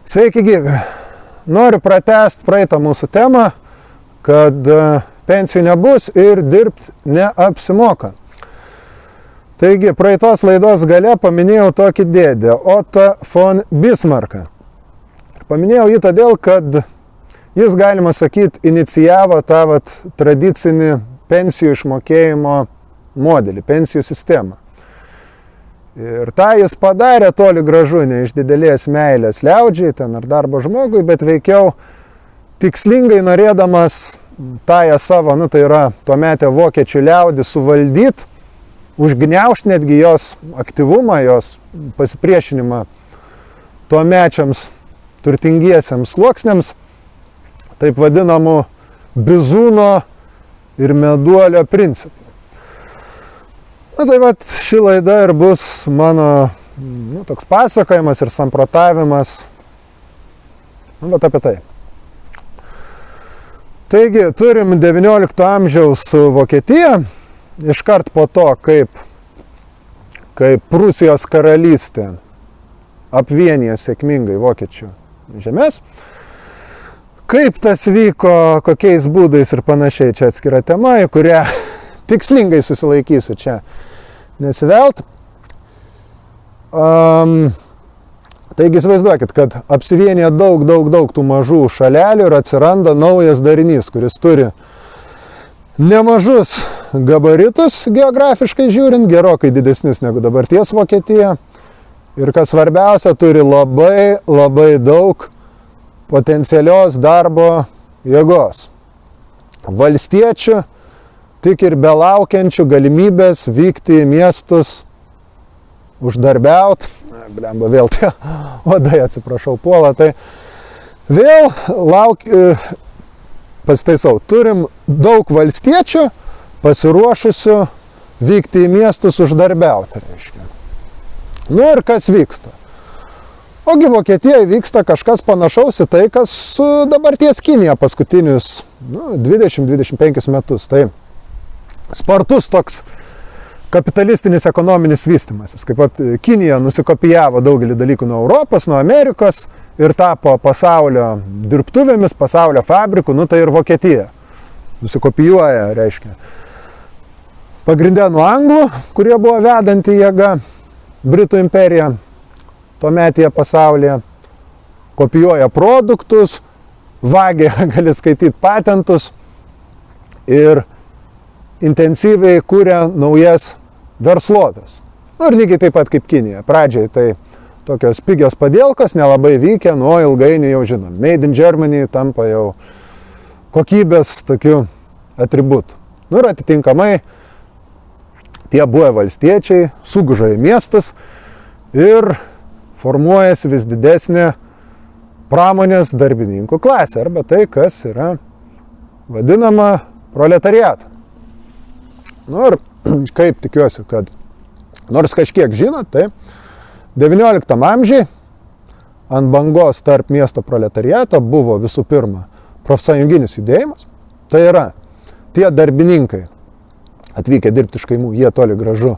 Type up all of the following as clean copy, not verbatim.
Sveiki gyvi. Noriu pratęsti praeitą mūsų temą, kad pensijų nebus ir dirbti neapsimoka. Taigi, praeitos laidos gale paminėjau tokį dėdę, Otto von Bismarcką. Paminėjau jį todėl, kad jis, galima sakyti, inicijavo tą tradicinį pensijų išmokėjimo modelį, pensijų sistemą. Ir tą jis padarė toli gražu ne iš didelės meilės liaudžiai ten ar darbo žmogui, bet veikiau tikslingai norėdamas tąją savo, tai yra tuometę vokiečių liaudį suvaldyti, užgniaužti netgi jos aktyvumą, jos pasipriešinimą tuomečiams turtingiesiams sluoksniams, taip vadinamų bizūno ir meduolio principų. Tai ši laida ir bus mano toks pasakojimas ir samprotavimas apie tai. Taigi, turim 19 amžiaus Vokietiją, iškart po to, kaip Prūsijos karalystė apvienija sėkmingai vokiečių žemės. Kaip tas vyko, kokiais būdais ir panašiai, čia atskira tema, į kurią tikslingai susilaikysiu čia nesivelt. Taigi įsivaizduokit, kad apsivienyje daug tų mažų šalelių ir atsiranda naujas darinys, kuris turi nemažus gabaritus geografiškai žiūrint, gerokai didesnis negu dabarties Vokietija. Ir kas svarbiausia, turi labai daug potencialios darbo jėgos. Valstiečių tik ir belaukiančių galimybės vykti į miestus, uždarbiaut. Vėl tie odai, atsiprašau, puola. Tai vėl pasitaisau, turim daug valstiečių pasiruošusių vykti į miestus uždarbiauti. Ir kas vyksta? Ogi Vokietijoje vyksta kažkas panašaus į tai, kas su dabarties Kinija paskutinius 20-25 metus. Tai spartus toks kapitalistinis ekonominis vystymasis. Kaip Kinija nusikopijavo daugelį dalykų nuo Europos, nuo Amerikos ir tapo pasaulio dirbtuvėmis, pasaulio fabrikų, tai ir Vokietija nusikopijuoja, reiškia. Pagrindė nuo anglų, kurie buvo vedanti jėga, Britų imperija tuometėje pasaulyje, kopijuoja produktus, vagia, gali skaityti patentus ir intensyviai kūrė naujas verslovės. Ir lygiai taip pat kaip Kinija. Pradžiai tai tokios pigios padėlkos, nelabai vykę, ilgainiui jau žinom. Made in Germany tampa jau kokybės tokių atributų. Ir atitinkamai tie buvę valstiečiai suguža į miestus ir formuojasi vis didesnė pramonės darbininkų klasė, arba tai, kas yra vadinama proletariatu. Ir kaip tikiuosi, kad nors kažkiek žinot, tai 19 amžiai ant bangos tarp miesto proletariato buvo visų pirma profsąjunginis judėjimas. Tai yra tie darbininkai atvykę dirbti iš kaimų, jie toli gražu,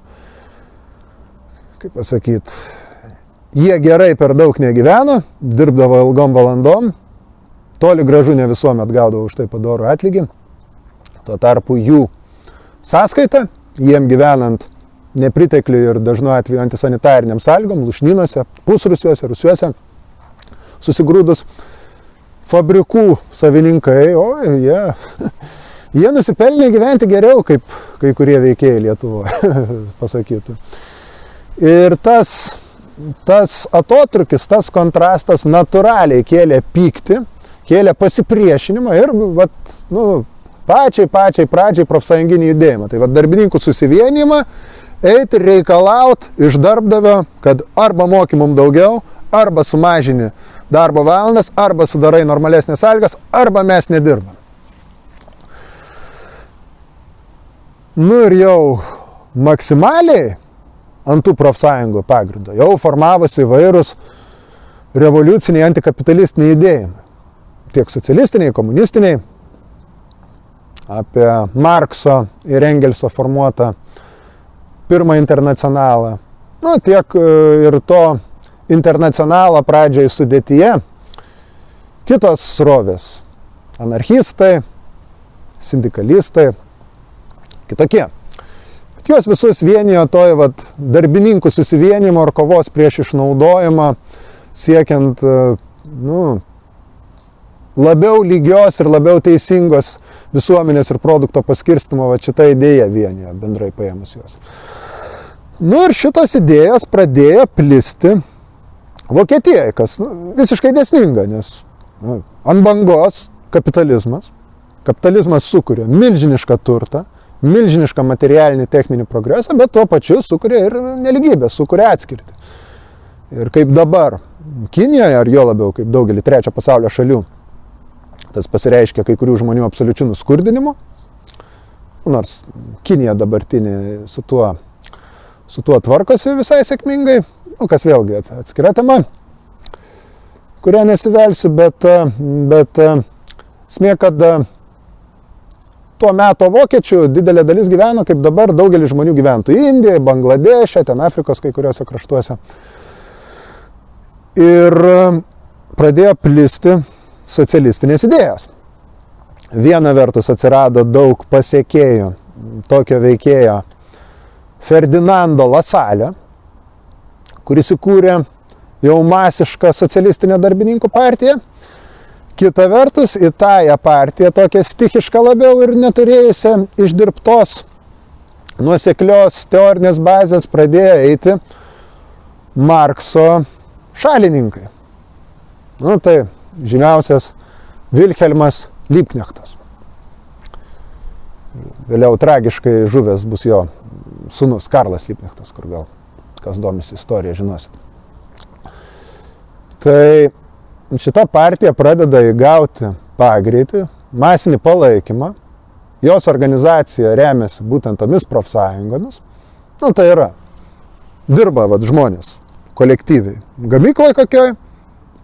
kaip pasakyti, jie gerai per daug negyveno, dirbdavo ilgom valandom, toli gražu ne visuomet gaudavo už tai padorų atlygį. Tuo tarpu jų sąskaita, jiem gyvenant nepritekliui ir dažnu atveju antisanitariniam sąlygom, lūšnynuose, pusrusiuose, rusiuose, susigrūdus fabrikų savininkai, jie nusipelnė gyventi geriau, kaip kai kurie veikėjai Lietuvoje pasakytų. Ir tas atotrukis, tas kontrastas natūraliai kėlė pyktį, kėlė pasipriešinimą ir pačiai pradžiai profsąjunginį judėjimą. Tai darbininkų susivienimą, eiti ir reikalaut iš darbdavio, kad arba mokymum daugiau, arba sumažini darbo valandas, arba sudarai normalesnės sąlygas, arba mes nedirbam. Ir jau maksimaliai ant tų profsąjungų pagrindo jau formavosi įvairūs revoliuciniai antikapitalistiniai judėjimai. Tiek socialistiniai, komunistiniai, apie Markso ir Engelso formuotą pirmą internacionalą. Tiek ir to internacionalo pradžiai sudėtyje Kitos srovės – anarchistai, sindikalistai, kitokie. Bet juos visus vienijo darbininkų susivienimo ar kovos prieš išnaudojimą, siekiant labiau lygios ir labiau teisingos visuomenės ir produkto paskirstymo, šita idėja vienijo bendrai paėmus juos. Ir šitos idėjos pradėjo plisti Vokietijai, kas visiškai dėsninga, nes ant bangos kapitalizmas. Kapitalizmas sukuria milžinišką turtą, milžinišką materialinį techninį progresą, bet tuo pačiu sukuria ir neligybę, sukuria atskirtį. Ir kaip dabar Kinijoje, ar jo labiau kaip daugelį trečio pasaulio šalių, tas pasireiškia kai kurių žmonių absoliučių nuskurdinimu, nors Kinija dabartinė su tuo tvarkosi visai sėkmingai, kas vėlgi atskira tema, kurią nesivelsiu, bet esmė, kad tuo meto vokiečių didelė dalis gyveno, kaip dabar daugelis žmonių gyventų Indijoje, Bangladeše, ten Afrikos kai kuriuose kraštuose. Ir pradėjo plisti socialistinės idėjos. Viena vertus atsirado daug pasekėjų tokio veikėjo Ferdinando Lasalio, kuris įkūrė jau masišką socialistinę darbininkų partiją. Kita vertus, į tąją partiją, tokią stichišką labiau ir neturėjusią išdirbtos nuoseklios teorinės bazės, pradėjo eiti Markso šalininkai. Tai žymiausias Vilhelmas Liebknechtas. Vėliau tragiškai žuvęs bus jo sūnus Karlas Liebknechtas, kur gal kas domisi istoriją žinosit. Tai šita partija pradeda įgauti pagreitį, masinį palaikymą. Jos organizacija remiasi būtent tomis profsąjungomis. Tai yra, dirba žmonės kolektyviai. Gamyklai kokioj,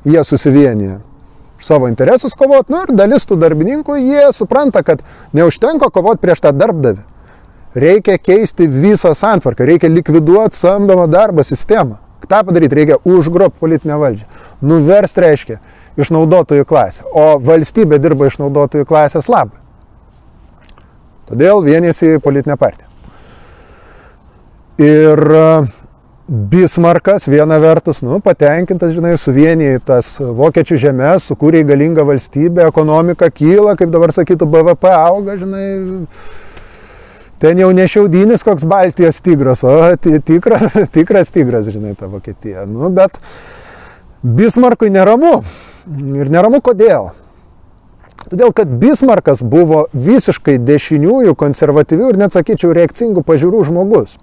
jie susivienyje savo interesus kovot, ir dalis tų darbininkų, jie supranta, kad neužtenka kovot prieš tą darbdavį. Reikia keisti visą santvarką, reikia likviduoti samdomą darbo sistemą. tą padaryti, reikia užgrobti politinę valdžią. Nuversti reiškia išnaudotojų klasę, o valstybė dirba išnaudotojų klasės labai. Todėl vienėsi į politinę partiją. Ir Bismarckas viena vertus, patenkintas, suvienija tas vokiečių žemės, sukūrė galingą valstybę, ekonomika kyla, kaip dabar sakytų, BVP auga, ten jau ne šiaudinis koks Baltijos tigras, o tikras tigras, ta Vokietija. Bet Bismarckui neramu. Ir neramu kodėl? Todėl, kad Bismarckas buvo visiškai dešiniųjų, konservatyvių ir net sakyčiau reakcingų pažiūrų žmogus.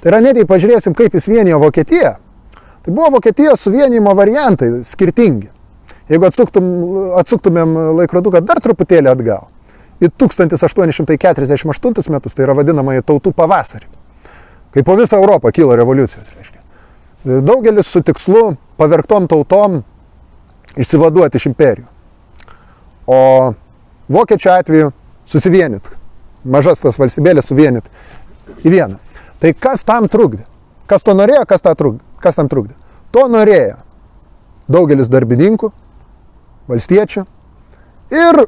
Tai yra, net jei pažiūrėsim, kaip jis vienijo Vokietiją, tai buvo Vokietijos suvienijimo variantai skirtingi. Jeigu atsuktumėm laikroduką dar truputėlį atgal, į 1848 metus, tai yra vadinama į tautų pavasarį, kai po visą Europą kilo revoliucijos, reiškia. Daugelis su tikslu pavergtom tautom išsivaduoti iš imperijų. O vokiečių atveju susivienyt, mažas tas valstybėlės suvienyt į vieną. Tai kas tam trukdė? Kas to norėjo, kas tam trukdė? To norėjo daugelis darbininkų, valstiečių ir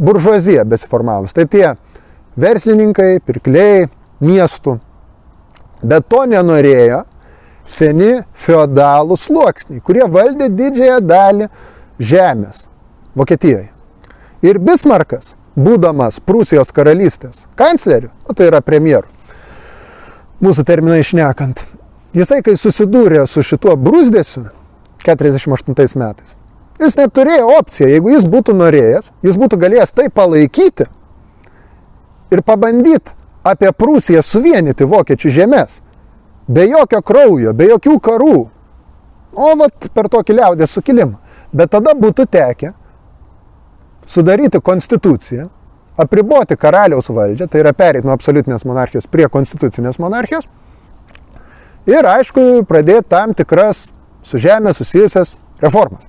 buržuazija besiformavus. Tai tie verslininkai, pirkliai, miestų. Bet to nenorėjo seni feodalų sluoksniai, kurie valdė didžiąją dalį žemės Vokietijoje. Ir Bismarckas, būdamas Prūsijos karalystės kancleriu, tai yra premjeru, mūsų terminai šnekant, jisai, kai susidūrė su šituo bruzdėsiu 48 metais, jis neturėjo opciją, jeigu jis būtų norėjęs, jis būtų galėjęs tai palaikyti ir pabandyti apie Prūsiją suvienyti vokiečių žemės, be jokio kraujo, be jokių karų, per tokį liaudės sukilimą. Bet tada būtų tekę sudaryti konstituciją, apriboti karaliaus valdžią, tai yra pereiti nuo absoliutinės monarchijos prie konstitucinės monarchijos ir, aišku, pradėti tam tikras su žemė susijusias reformas.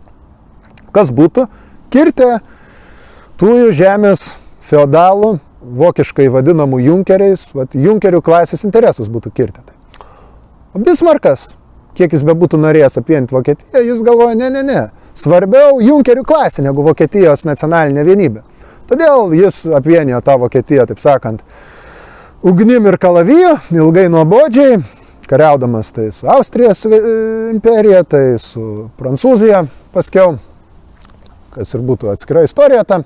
Kas būtų? Kirtę tųjų žemės feodalų, vokiškai vadinamų junkeriais, junkerių klasės interesus būtų kirtę. O Bismarckas, kiek jis bebūtų norėjęs apvienyti Vokietiją, jis galvoja, ne. svarbiau Junkerių klasė negu Vokietijos nacionalinė vienybė. Todėl jis apvienijo tą Vokietiją, taip sakant, ugnim ir kalaviju, ilgai nuobodžiai, kariaudamas tai su Austrijos imperija, tai su Prancūzija paskiau, kas ir būtų atskira istorija ta.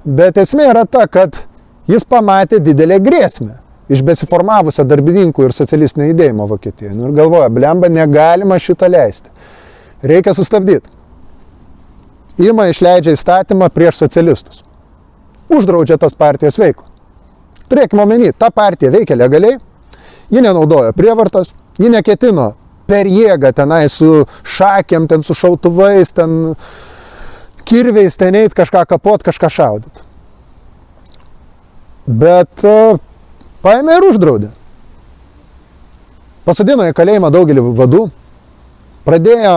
Bet esmė yra ta, kad jis pamatė didelę grėsmę iš besiformavusio darbininkų ir socialistinio judėjimo Vokietijoje. Ir galvoja, blemba, negalima šito leisti. Reikia sustabdyti. Ima išleidžia įstatymą prieš socialistus. Uždraudžia tos partijos veiklą. Turėkime omeny, ta partija veikia legaliai, ji nenaudojo prievartos, ji neketino per jėgą tenai su šakėm, ten su šautuvais, ten kirviais, ten eit kažką kapot, kažką šaudyt. Bet paėmė ir uždraudė. Pasodino į kalėjimą daugelį vadų, pradėjo,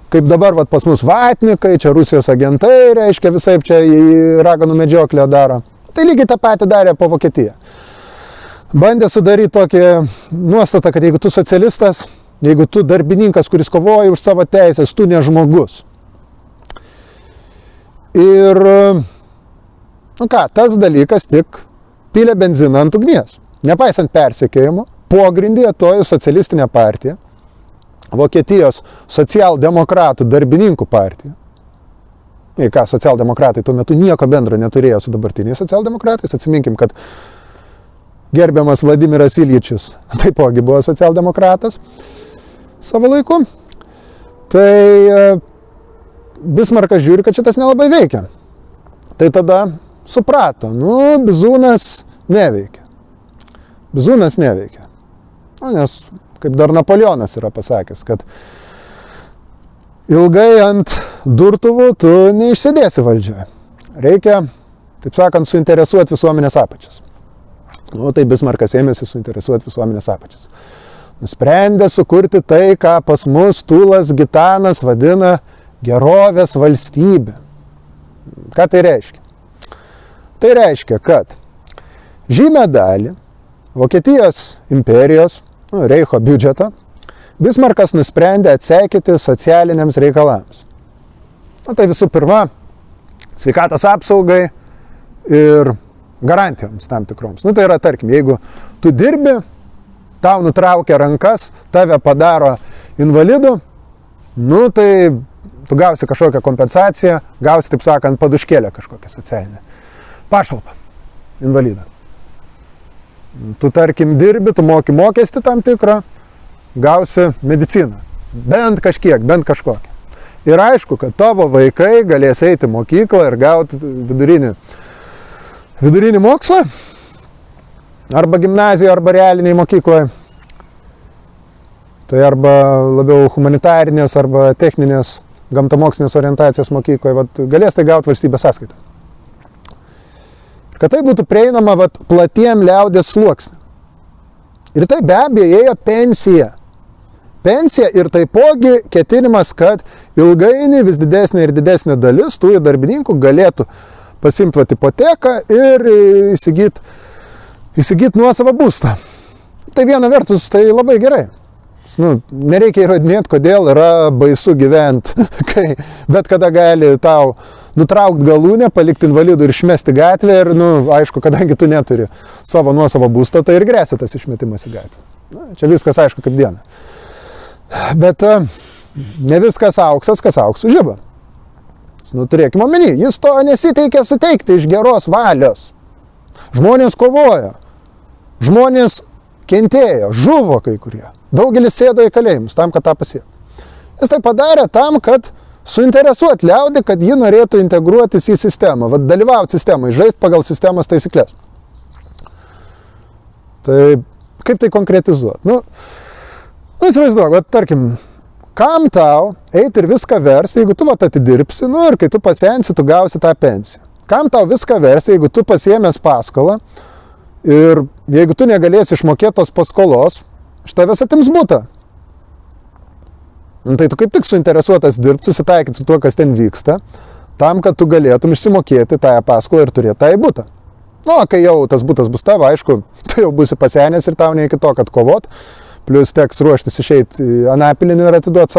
kaip dabar pas mus vatnikai, čia Rusijos agentai, reiškia visaip čia į raganų medžioklę daro. Tai lygiai tą patį darė po Vokietiją. Bandė sudaryti tokį nuostatą, kad jeigu tu socialistas, jeigu tu darbininkas, kuris kovoja už savo teisės, tu ne žmogus. Ir, tas dalykas tik pylė benziną ant ugnies. Nepaisant persekiojimo, pogrindyje toji socialistinė partija, Vokietijos socialdemokratų darbininkų partija. Ir socialdemokratai tuo metu nieko bendro neturėjo su dabartiniais socialdemokratais. Atsiminkim, kad gerbiamas Vladimiras Iljičius taipogi buvo socialdemokratas savo laiku. Tai Bismarkas žiūri, kad šitas nelabai veikia. Tai tada suprato, Bizūnas neveikia. Bizūnas neveikia. Nes, kaip dar Napoleonas yra pasakęs, kad ilgai ant durtuvų tu neišsėdėsi valdžioje. Reikia, taip sakant, suinteresuoti visuomenės apačias. Tai Bismarkas ėmėsi suinteresuoti visuomenės apačias. Nusprendė sukurti tai, ką pas mus Tūlas Gitanas vadina gerovės valstybė. Ką tai reiškia? Tai reiškia, kad žymę dalį Vokietijos imperijos, Reicho biudžeto, Bismarkas nusprendė atseikyti socialiniams reikalams. Tai visų pirma, sveikatos apsaugai ir garantijoms tam tikroms. Tai yra, tarkim, jeigu tu dirbi, tau nutraukia rankas, tave padaro invalidu, tai tu gausi kažkokią kompensaciją, gausi, taip sakant, paduškėlę kažkokią socialinę. Pašalpą invalidą. Tu, tarkim, dirbi, tu moki mokestį tam tikrą, gausi mediciną. Bent kažkiek, bent kažkokią. Ir aišku, kad tavo vaikai galės eiti į mokyklą ir gauti vidurinį mokslą, arba gimnazijoje, arba realiniai mokykloje. Tai arba labiau humanitarinės, arba techninės gamtamokslinės orientacijos mokykloje, galės tai gauti valstybės sąskaitą. Kad tai būtų prieinama platiem liaudės sluoksniam. Ir tai be abejo ėjo pensija. Pensija ir taipogi ketinimas, kad ilgainiui vis didesnė ir didesnė dalis tų darbininkų galėtų pasimti hipoteką ir įsigyti nuosavą būstą. Tai viena vertus tai labai gerai. Nereikia įrodinėti, kodėl yra baisu gyventi, kai bet kada gali tau nutraukti galūnę, palikti invalidų ir išmesti gatvę ir, aišku, kadangi tu neturi savo nuosavo būsto, tai ir grėsia tas išmetimas į gatvę. Čia viskas aišku kaip diena. Bet ne viskas auksas, kas auksų žiba. Turėkime omeny, jis to nesiteikė suteikti iš geros valios. Žmonės kovojo, žmonės kentėjo, žuvo kai kurie. Daugelis sėdo į kalėjimus tam, kad tą pasiektų. Jis tai padarė tam, kad suinteresuoti liaudį, kad ji norėtų integruotis į sistemą, dalyvauti sistemai, žaisti pagal sistemos taisyklės. Tai kaip tai konkretizuoti? Įsivaizduok, tarkim, kam tau eiti ir viską versti, jeigu tu atidirbsi, ir kai tu pasensi, tu gausi tą pensiją. Kam tau viską versti, jeigu tu pasiėmęs paskolą ir jeigu tu negalėsi išmokėti tos paskolos, tavęs atims butą. Tai tu kaip tik suinteresuotas dirbti, susitaikyti su tuo, kas ten vyksta, tam, kad tu galėtum išsimokėti tą paskolą ir turėti tą butą. Kai jau tas butas bus tavo, aišku, tu jau būsi pasenęs ir tau ne iki to, kad kovot, plus teks ruoštis išeiti į Anapilinį ir atiduoti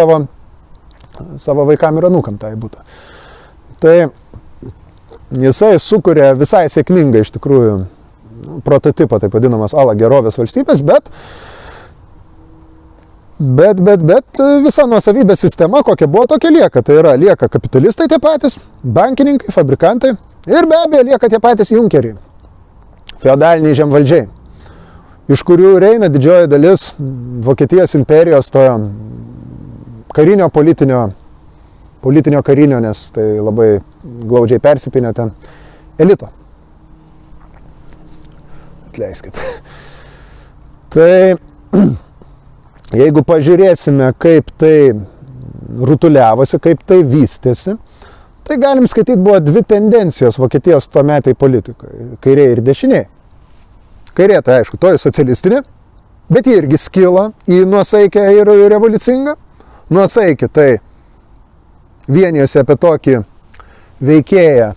savo vaikam ir anūkam tai būtų. Tai jisai sukuria visai sėkmingą iš tikrųjų prototipą, taip vadinamas ala gerovės valstybės, bet visa nuosavybės sistema, kokia buvo, tokia lieka. Tai yra, lieka kapitalistai tie patys, bankininkai, fabrikantai ir be abejo lieka tie patys junkeriai, feodaliniai žemvaldžiai, iš kurių reina didžioji dalis Vokietijos imperijos to karinio, politinio karinio, nes tai labai glaudžiai persipinę ten, elito. Atleiskit. Tai jeigu pažiūrėsime, kaip tai rutuliavosi, kaip tai vystėsi, tai galim skaityti, buvo dvi tendencijos Vokietijos tuo metai politikoje, kairė ir dešinė. Kairė tai aišku, to socialistinė, bet jie irgi skilo į nuosaikę ir revoliucingą. Nuosaikį tai vienijosi apie tokį veikėją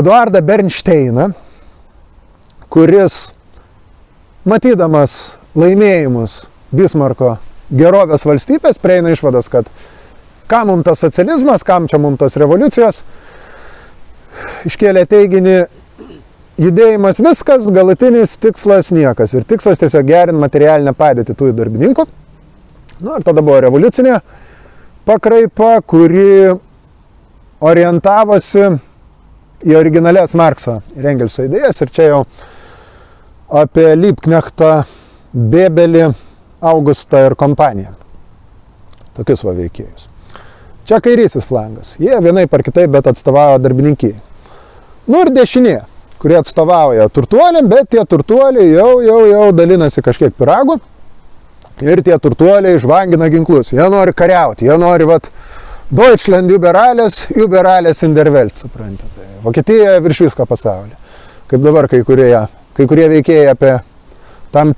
Eduardą Bernšteiną, kuris, matydamas laimėjimus Bismarko gerovės valstybės, prieina išvados, kad kam mums tas socializmas, kam čia mums tos revoliucijos, iškėlė teiginį, judėjimas viskas, galutinis tikslas niekas. Ir tikslas tiesiog gerinti materialinę padėtį tų darbininkų. Nu, ir tada buvo revoliucinė pakraipa, kuri orientavosi į originalias Markso ir Engelso idėjas. Ir čia jau apie Liebknechtą, Bėbelį, Augustą ir kompaniją. Tokius va veikėjus. Čia kairysis flangas. Jie vienai par kitai, bet atstovauja darbininkijai. Nu ir dešinė, kurie atstovauja turtuoliam, bet tie turtuoliai jau dalinasi kažkiek piragų. Ir tie turtuoliai žvangina ginklus. Jie nori kariauti, jie nori, Deutschland überalės in der Welt, suprantate. Vokietija virš visko pasaulyje. Kaip dabar kai kurie veikėjai apie tam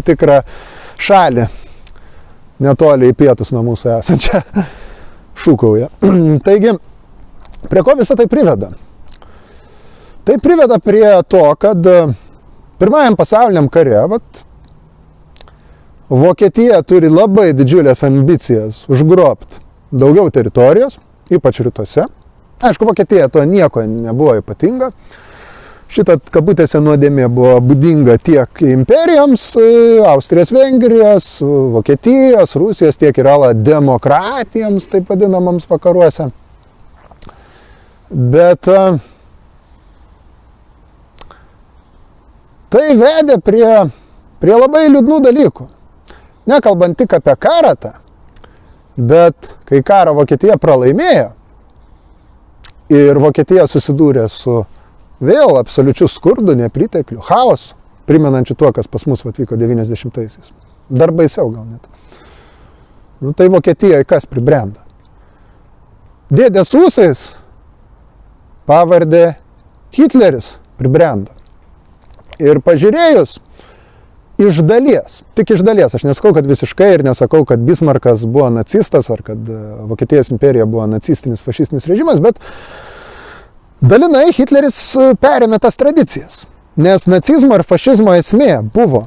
tikrą šalį netoli į pietus nuo mūsų esančią šūkauja. Taigi, prie ko visą tai priveda? Tai priveda prie to, kad pirmajam pasauliniam kare, Vokietija turi labai didžiulės ambicijas užgrobti daugiau teritorijos, ypač rytuose. Aišku, Vokietija to nieko nebuvo ypatinga. Šitą kabutėse nuodėmė buvo būdinga tiek imperijoms, Austrijos, Vengrijos, Vokietijos, Rusijos, tiek ir demokratijoms, taip vadinamams vakaruose. Bet tai vedė prie labai liūdnų dalykų. Nekalbant tik apie karą, bet kai karą Vokietija pralaimėjo ir Vokietija susidūrė su vėl absoliučiu skurdu, nepritekliu, chaosu, primenančiu tuo, kas pas mus vyko 90-aisiais. Dar baisiau gal net. Nu, tai Vokietijoje kas pribrenda? Dėdės ūsais pavardė Hitleris pribrenda. Ir pažiūrėjus, iš dalies, tik iš dalies, aš nesakau, kad visiškai ir nesakau, kad Bismarkas buvo nacistas ar kad Vokietijos imperija buvo nacistinis, fašistinis režimas, bet dalinai Hitleris perėmė tas tradicijas, nes nacizmo ir fašizmo esmė buvo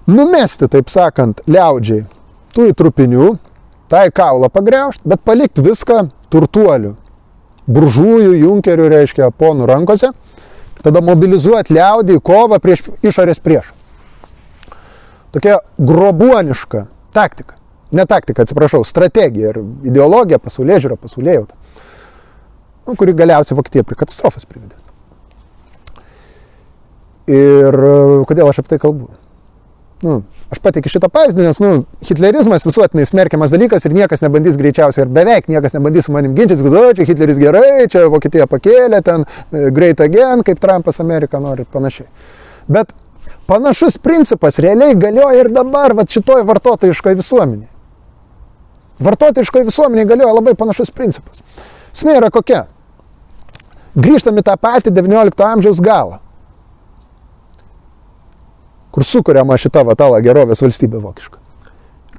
numesti, taip sakant, liaudžiai tų trupinių, tai kaulą pagriaužti, bet palikti viską turtuolių, buržujų, junkerių, reiškia, ponų rankose, tada mobilizuoti liaudį į kovą prieš išorės priešą. Tokia grobuoniška taktika, ne taktika, atsiprašau, strategija ir ideologija, pasaulėžiūra, pasaulėjauta, kuri galiausiai Vokietiją prie katastrofos privedė. Ir kodėl aš apie tai kalbu? Aš pateikiu šitą pavyzdį, nes hitlerizmas visuotinai smerkiamas dalykas ir niekas nebandys greičiausiai, ir beveik niekas nebandys su manim ginčyti, kad čia Hitleris gerai, čia Vokietija pakėlė, ten great again, kaip Trumpas Ameriką nori ir panašiai. Bet panašus principas realiai galioja ir dabar šitoj vartotojiškoj visuomenėje. Vartotojiškoj visuomenėje galioja labai panašus principas. Esmė yra kokia? Grįžtam į tą patį 19 amžiaus galą, kur sukuriama šita gerovės valstybė vokiška.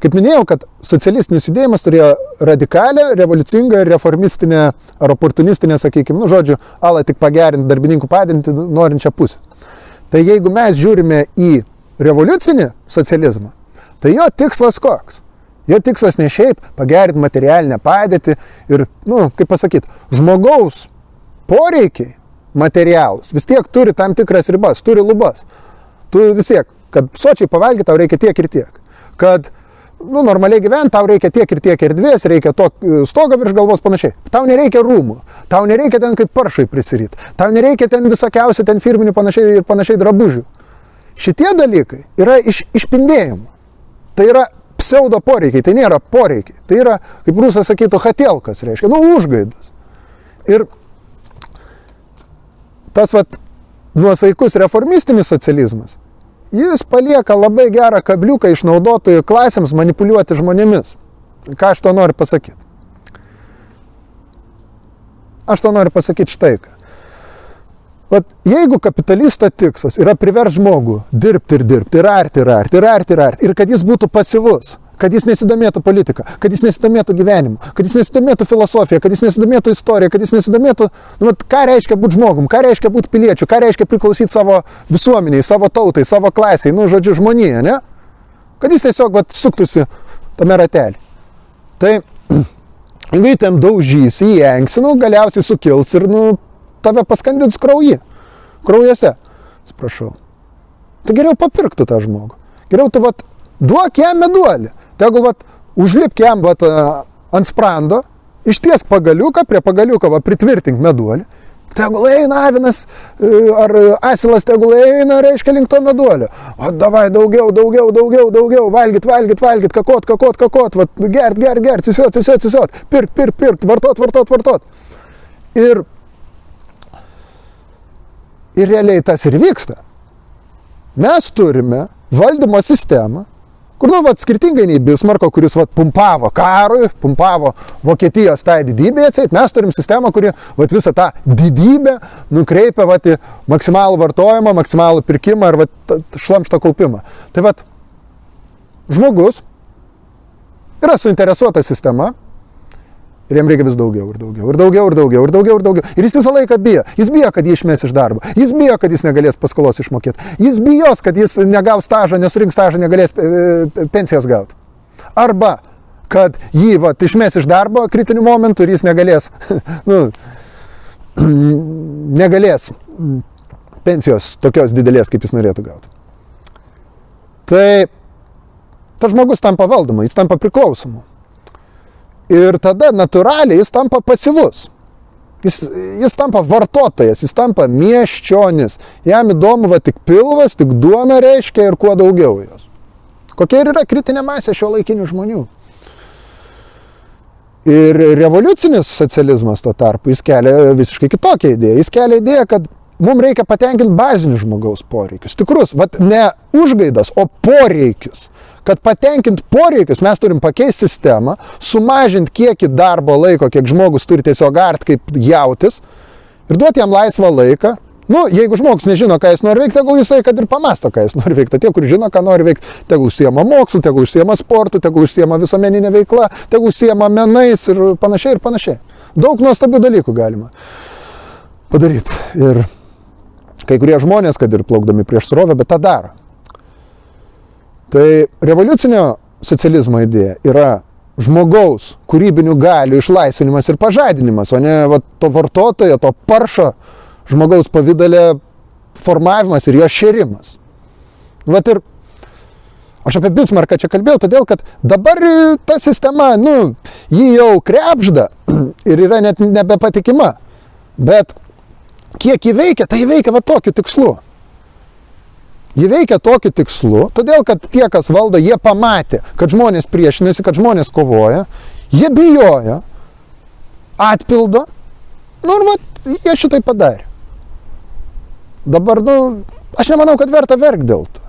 Kaip minėjau, kad socialistinis judėjimas turėjo radikalią, revoliucingą ir reformistinę ar oportunistinę, sakykime, tik pagerinti darbininkų padėtį norinčią pusę. Tai jeigu mes žiūrime į revoliucinį socializmą, tai jo tikslas koks? Jo tikslas ne šiaip pagerinti materialinę padėtį ir, kaip pasakyti, žmogaus poreikiai materialus vis tiek turi tam tikras ribas, turi lubas. Tu vis tiek, kad sočiai pavalgyti, tau reikia tiek ir tiek. Kad normaliai gyventi, tau reikia tiek ir tiek erdvės, reikia to stogo virš galvos panašiai. Tau nereikia rūmų, tau nereikia ten kaip paršai prisiryti, tau nereikia ten visokiausių ten firminių panašiai drabužių. Šitie dalykai yra išpindėjimo. Tai yra pseudo poreikiai, tai nėra poreikiai. Tai yra, kaip rusas sakytų, hatelkas, reiškia, užgaidas. Ir tas nuosaikus reformistinis socializmas, jis palieka labai gerą kabliuką išnaudotojų klasėms manipuliuoti žmonėmis. Ką aš to noriu pasakyti? Aš to noriu pasakyti štai ką. Jeigu kapitalisto tikslas yra priversti žmogų dirbti, ir arti, ir kad jis būtų pasyvus, kad jis nesidomėtų politiką, kad jis nesidomėtų gyvenimu, kad jis nesidomėtų filosofiją, kad jis nesidomėtų istoriją, kad jis nesidomėtų, ką reiškia būti žmogum, ką reiškia būti piliečiu, ką reiškia priklausyti savo visuomeniai, savo tautai, savo klasiai, žmonijai, ne? Kad jis tiesiog suktųsi tame ratelį. Tai, jeigu ten daužys, įengsi, galiausiai sukils ir, tave paskandins kraujuose. Atsiprašau. Tai geriau papirktų tą žmogų. Geriau tu, duok jam meduolį. Tegul, užlipk jam, ant sprando, ištiesk pagaliuką, prie pagaliuko, pritvirtink meduolį. Tegul eina avinas, ar asilas tegul eina, reiškia, link to meduolio. Davai, daugiau, valgyt, kakot, gert, cisiot, pirkt, vartot. Ir realiai tas ir vyksta. Mes turime valdymo sistemą, kur, skirtingai nei Bismarko, kuris, pumpavo karui, pumpavo Vokietijos tą didybę, mes turim sistemą, kuri, visą tą didybę nukreipia, į maksimalų vartojimą, maksimalų pirkimą ir, šlamšto kaupimą. Tai, žmogus yra suinteresuota sistema, ir jam reikia vis daugiau. Ir jis visą laiką bijo. Jis bijo, kad jį išmes iš darbo. Jis bijo, kad jis negalės paskolos išmokėti. Jis bijos, kad jis negaus stažą, nesurinks stažą, negalės pensijas gauti. Arba, kad jį išmes iš darbo kritiniu momentu ir jis negalės, negalės pensijos tokios didelės, kaip jis norėtų gauti. Tai tas žmogus tampa valdomu, jis tampa priklausomu. Ir tada natūraliai jis tampa pasyvus. Jis tampa vartotojas, jis tampa miesčionis. Jam įdomu tik pilvas, tik duona reiškia ir kuo daugiau jos. Kokia ir yra kritinė masė šio laikinių žmonių. Ir revoliucinis socializmas tuo tarpu, jis kelia visiškai kitokią idėją. Jis kelia idėją, kad mums reikia patenkinti bazinius žmogaus poreikius. Tikrus, ne užgaidas, o poreikius. Kad patenkinti poreikius mes turim pakeisti sistemą, sumažinti kiekį darbo laiko, kiek žmogus turi tiesiog art kaip jautis ir duoti jam laisvą laiką. Jeigu žmogus nežino, ką jis nori veikti, tegul jisai kad ir pamasto, ką jis nori veikti. Tie, kur žino, ką nori veikti, tegul užsiema mokslu, tegul užsiema sportu, tegul užsiema visuomeninė veikla, tegul užsiema menais ir panašiai. Daug nuostabių dalykų galima padaryti. Ir kai kurie žmonės, kad ir plaukdami prieš srovę, bet tą daro. Tai revoliucinio socializmo idėja yra žmogaus kūrybinių galių išlaisvinimas ir pažadinimas, o ne to vartotojo, to paršo žmogaus pavydale formavimas ir jo šėrimas. Ir aš apie Bismarką čia kalbėjau, todėl, kad dabar ta sistema, ji jau krebžda ir yra net nebepatikima. Bet kiek ji veikia, tai ji veikia tokiu tikslu. Ji veikia tokiu tikslu, todėl, kad tie, kas valdo, jie pamatė, kad žmonės priešinasi, kad žmonės kovoja, jie bijojo atpildo, jie šitai padarė. Dabar, aš nemanau, kad verta verkti dėl to.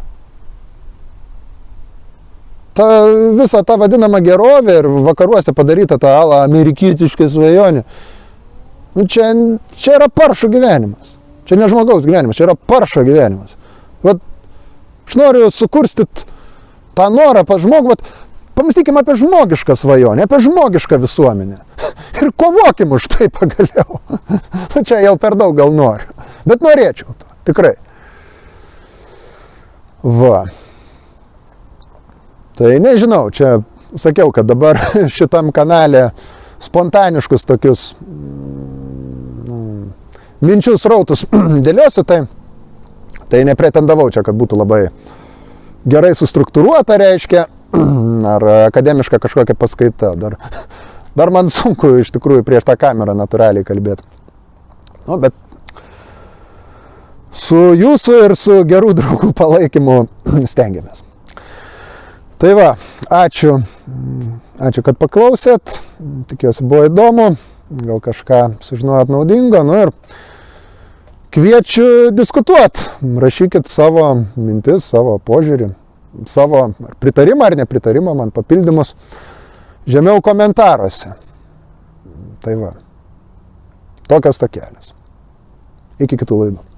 Visa ta vadinama gerovė ir vakaruose padaryta ta amerikietiška svajonė, čia yra paršo gyvenimas. Čia ne žmogaus gyvenimas, čia yra paršo gyvenimas. Aš noriu sukurstyti tą norą pas žmogų, pamastykime apie žmogišką svajonę, apie žmogišką visuomenę. Ir kovokim už tai pagaliau. Čia jau per daug gal noriu. Bet norėčiau to, tikrai. Tai nežinau, čia sakiau, kad dabar šitam kanale spontaniškus tokius minčių srautus dėliosiu, tai nepretendavau čia, kad būtų labai gerai sustruktūruota, reiškia, ar akademiška kažkokia paskaita. Dar man sunku iš tikrųjų prieš tą kamerą natūraliai kalbėti. Nu, bet su jūsų ir su gerų draugų palaikymu stengiamės. Tai va, ačiū, kad paklausėt, tikiuosi buvo įdomu, gal kažką sužinojot naudingo, nu ir kviečiu diskutuot, rašykit savo mintis, savo požiūrį, savo pritarimą ar nepritarimą, man papildymus žemiau komentaruose. Tai va, tokios tokelės. Iki kitų laidų.